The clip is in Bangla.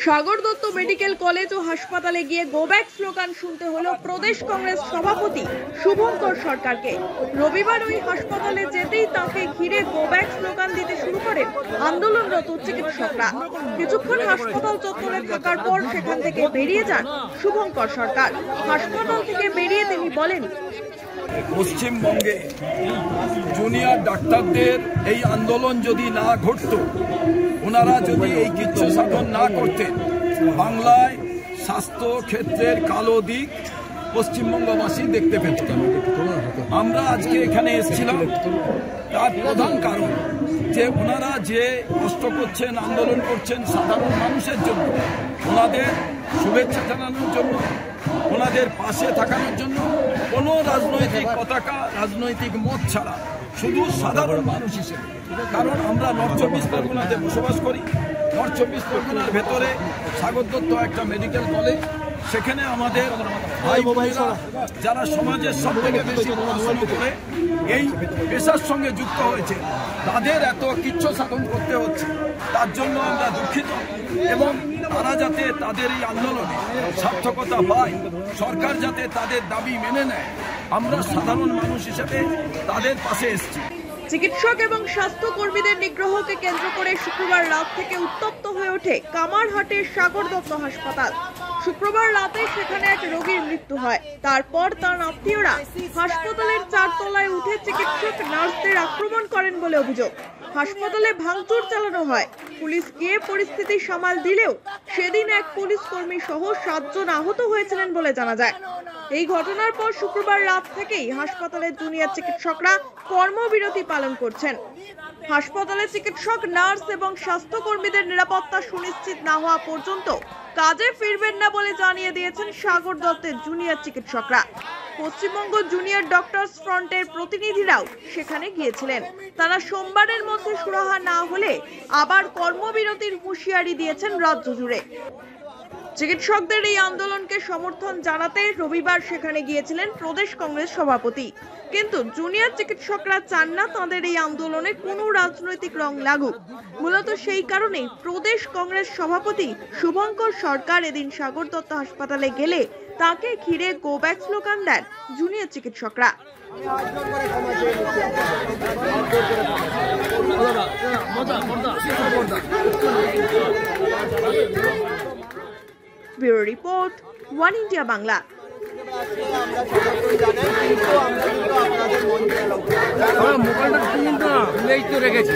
সাগর দত্ত মেডিকেল কলেজ ও হাসপাতালে গিয়ে গো ব্যাক স্লোগান শুনতে হলো প্রদেশ কংগ্রেস সভাপতি শুভঙ্কর সরকারকে। রবিবার ওই হাসপাতালে যেতেই তাকে ঘিরে গো ব্যাক স্লোগান দিতে শুরু করেন আন্দোলনরত চিকিৎসকরা। কিছুক্ষণ হাসপাতাল চত্বরে থাকার পর সেখান থেকে বেরিয়ে যান শুভঙ্কর সরকার। হাসপাতাল থেকে বেরিয়ে তিনি বলেন, পশ্চিমবঙ্গে জুনিয়র ডাক্তারদের এই আন্দোলন যদি না ঘটত, ওনারা যদি এই কিচ্ছু সাধন না করতেন, বাংলায় স্বাস্থ্য ক্ষেত্রের কালো দিক পশ্চিমবঙ্গবাসী দেখতে পেত। আমরা আজকে এখানে এসেছিলাম, তার প্রধান কারণ যে ওনারা যে কষ্ট করছেন, আন্দোলন করছেন সাধারণ মানুষের জন্য, ওনাদের শুভেচ্ছা জানানোর জন্য, ওনাদের পাশে থাকানোর জন্য, কোনো রাজনৈতিক পতাকা, রাজনৈতিক মত ছাড়া শুধু সাধারণ মানুষ হিসেবে। কারণ আমরা নর্থ চব্বিশ পরগনাতে বসবাস করি। নর্থ চব্বিশ পরগনার ভেতরে সাগর দত্ত একটা মেডিকেল কলেজ, সেখানে আমাদের ভাই বোনেরা যারা সমাজের সব থেকে বেশি পড়াশোনা করে এই পেশার সঙ্গে যুক্ত হয়েছে, তাদের এত কিচ্ছু সাধন করতে হচ্ছে, তার জন্য আমরা দুঃখিত। এবং তারা যাতে তাদের এই আন্দোলনে সার্থকতা পায়, সরকার যাতে তাদের দাবি মেনে নেয়, আমরা সাধারণ মানুষ হিসেবে তাদের পাশে এসেছি। চিকিৎসক এবং স্বাস্থ্য কর্মীদের নিগ্রহকে কেন্দ্র করে শুক্রবার রাত থেকে উত্তপ্ত হয়ে ওঠে কামারহাটের সাগর দত্ত হাসপাতাল। শুক্রবার রাতে সেখানে এক রোগীর মৃত্যু হয়। তারপর তার আত্মীয়রা হাসপাতালের 4 তলায় উঠে চিকিৎসক নার্সদের আক্রমণ করেন বলে অভিযোগ। হাসপাতালে ভাঙচুর চালানো হয়। পুলিশ গিয়ে পরিস্থিতি সামাল দিলেও সেদিন এক পুলিশ কর্মী সহ 7 জন আহত হয়েছিলেন বলে জানা যায়। এই ঘটনার পর শুক্রবার রাত থেকেই হাসপাতালের জুনিয়র চিকিৎসকরা কর্মবিরতি পালন করছেন। হাসপাতালে চিকিৎসক, নার্স এবং স্বাস্থ্যকর্মীদের নিরাপত্তা সুনিশ্চিত না হওয়া পর্যন্ত কাজে ফিরবেন না বলে জানিয়ে দিয়েছেন সাগর দত্তের জুনিয়র চিকিৎসকরা। পশ্চিমবঙ্গ জুনিয়র ডক্টরস ফ্রন্টের প্রতিনিধিরাও সেখানে গিয়েছিলেন। তারা সোমবারের মধ্যে সুরাহা না হলে আবার কর্মবিরতির হুঁশিয়ারি দিয়েছেন রাজ্য জুড়ে। চিকিৎসকদের এই আন্দোলনকে সমর্থন জানাতে রবিবার সেখানে গিয়েছিলেন প্রদেশ কংগ্রেস সভাপতি। কিন্তু জুনিয়র চিকিৎসকরা চান না তাঁদের এই আন্দোলনে কোনো রাজনৈতিক রং লাগুক। মূলত সেই কারণেই প্রদেশ কংগ্রেস সভাপতি শুভঙ্কর সরকার এদিন সাগর দত্ত হাসপাতালে গেলে তাকে ঘিরে গো ব্যাক স্লোগান দেন জুনিয়র চিকিৎসকরা। Bureau report, one India Bangla. মোবাইলটা রেখেছি।